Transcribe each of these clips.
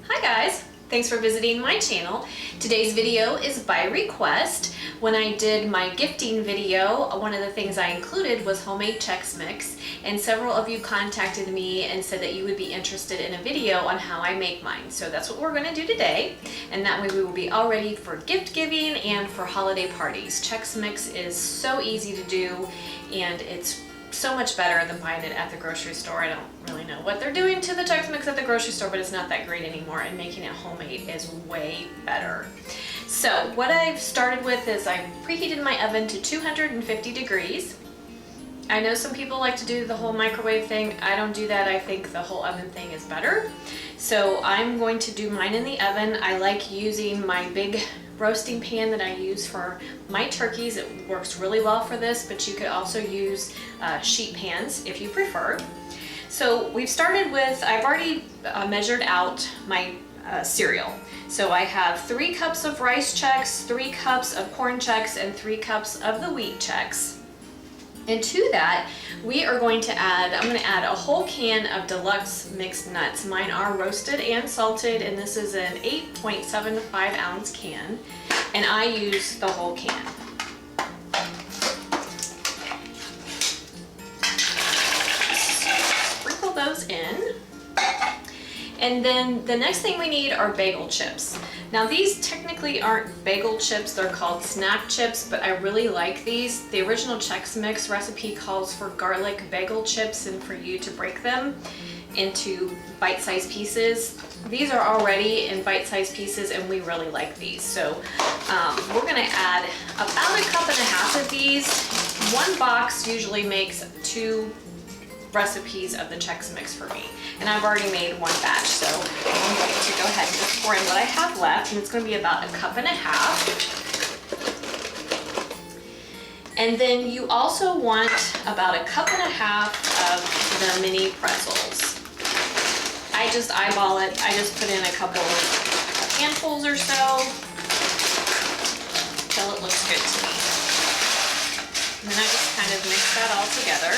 Hi guys! Thanks for visiting my channel. Today's video is by request. When I did my gifting video, one of the things I included was homemade Chex Mix, and several of you contacted me and said that you would be interested in a video on how I make mine. So that's what we're going to do today, and that way we will be all ready for gift giving and for holiday parties. Chex Mix is so easy to do, and it's so much better than buying it at the grocery store. I don't really know what they're doing to the Chex Mix at the grocery store, but it's not that great anymore, and making it homemade is way better. So what I've started with is I preheated my oven to 250 degrees. I know some people like to do the whole microwave thing. I don't do that. I think the whole oven thing is better. So I'm going to do mine in the oven. I like using my big roasting pan that I use for my turkeys. It works really well for this, but you could also use sheet pans if you prefer. So we've started with, I've already measured out my cereal. So I have 3 cups of rice Chex, 3 cups of corn Chex, and 3 cups of the wheat Chex. And to that, we are going to add, I'm going to add a whole can of deluxe mixed nuts. Mine are roasted and salted, and this is an 8.75 ounce can, and I use the whole can. Sprinkle those in. And then the next thing we need are bagel chips. Now these technically aren't bagel chips, they're called snack chips, but I really like these. The original Chex Mix recipe calls for garlic bagel chips and for you to break them into bite-sized pieces. These are already in bite-sized pieces, and we really like these. So we're gonna add about 1.5 cups of these. One box usually makes 2 recipes of the Chex Mix for me, and I've already made 1 batch, so I'm going to go ahead and just pour in what I have left, and it's going to be about 1.5 cups. And then you also want about 1.5 cups of the mini pretzels. I just eyeball it. I just put in a couple handfuls or so till it looks good to me, and then I just kind of mix that all together.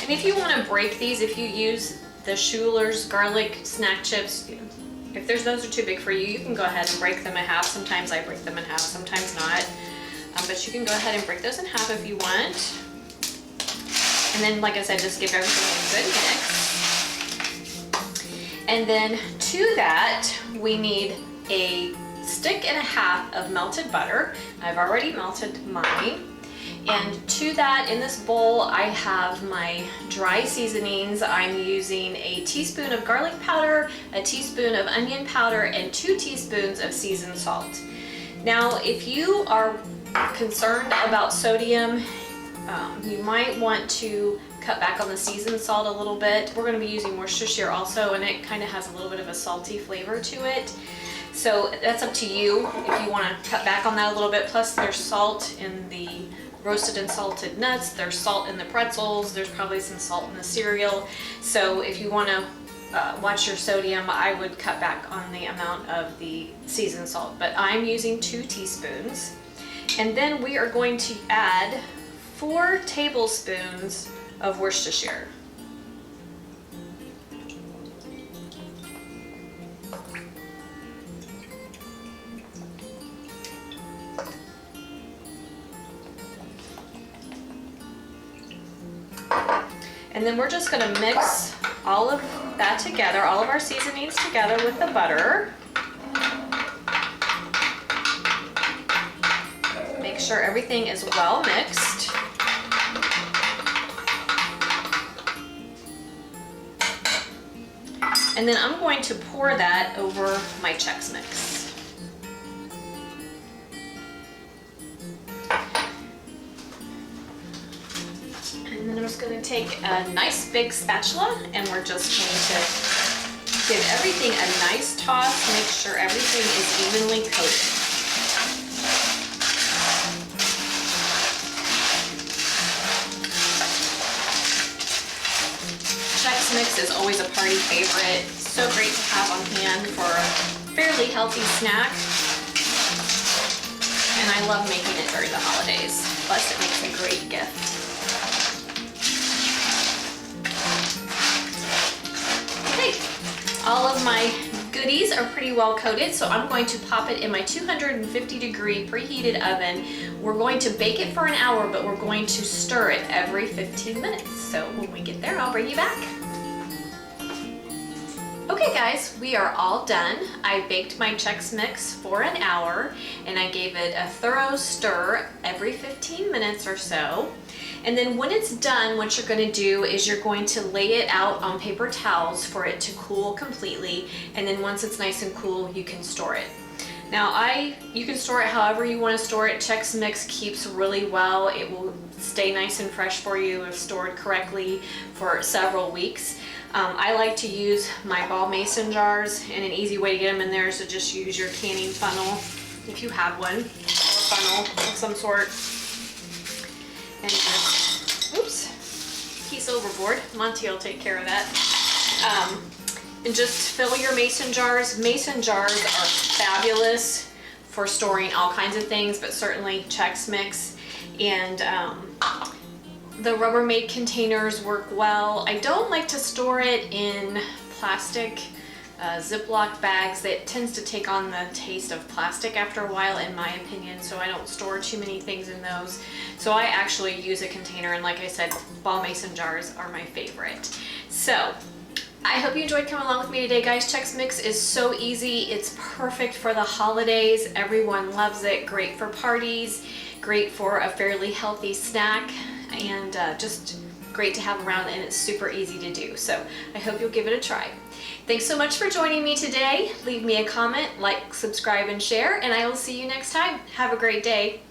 And if you want to break these, if you use the Schuler's garlic snack chips, if those are too big for you, you can go ahead and break them in half. Sometimes I break them in half, sometimes not. But you can go ahead and break those in half if you want. And then, like I said, just give everything a good mix. And then to that, we need a 1.5 sticks of melted butter. I've already melted mine. And to that, in this bowl, I have my dry seasonings. I'm using a teaspoon of garlic powder, a teaspoon of onion powder, and 2 teaspoons of seasoned salt. Now, if you are concerned about sodium, you might want to cut back on the seasoned salt a little bit. We're going to be using Worcestershire also, and it kind of has a little bit of a salty flavor to it. So that's up to you if you want to cut back on that a little bit. Plus, there's salt in the roasted and salted nuts, there's salt in the pretzels, there's probably some salt in the cereal. So if you want to watch your sodium, I would cut back on the amount of the seasoned salt, but I'm using 2 teaspoons. And then we are going to add 4 tablespoons of Worcestershire. And then we're just going to mix all of that together, all of our seasonings together with the butter. Make sure everything is well mixed. And then I'm going to pour that over my Chex Mix. And then I'm just going to take a nice big spatula, and we're just going to give everything a nice toss, make sure everything is evenly coated. Chex Mix is always a party favorite. So great to have on hand for a fairly healthy snack. And I love making it during the holidays. Plus, it makes a great gift. these are pretty well coated, so I'm going to pop it in my 250-degree preheated oven. We're going to bake it for an hour, but we're going to stir it every 15 minutes. So when we get there, I'll bring you back. Okay guys, we are all done. I baked my Chex Mix for an hour and I gave it a thorough stir every 15 minutes or so. And then when it's done, what you're going to do is you're going to lay it out on paper towels for it to cool completely. And then once it's nice and cool, you can store it. Now you can store it however you want to store it. Chex Mix keeps really well. It will stay nice and fresh for you if stored correctly for several weeks. I like to use my ball mason jars, and an easy way to get them in there is to just use your canning funnel if you have one, or funnel of some sort. And just, oops, piece overboard. Monty will take care of that. And just fill your mason jars. Mason jars are fabulous for storing all kinds of things, but certainly Chex Mix. And the Rubbermaid containers work well. I don't like to store it in plastic Ziploc bags. That tends to take on the taste of plastic after a while, in my opinion, so I don't store too many things in those. So I actually use a container, and like I said, ball mason jars are my favorite. So I hope you enjoyed coming along with me today, guys. Chex Mix is so easy. It's perfect for the holidays. Everyone loves it. Great for parties, great for a fairly healthy snack, and just great to have around, and it's super easy to do. So I hope you'll give it a try. Thanks so much for joining me today. Leave me a comment, like, subscribe, and share, and I will see you next time. Have a great day.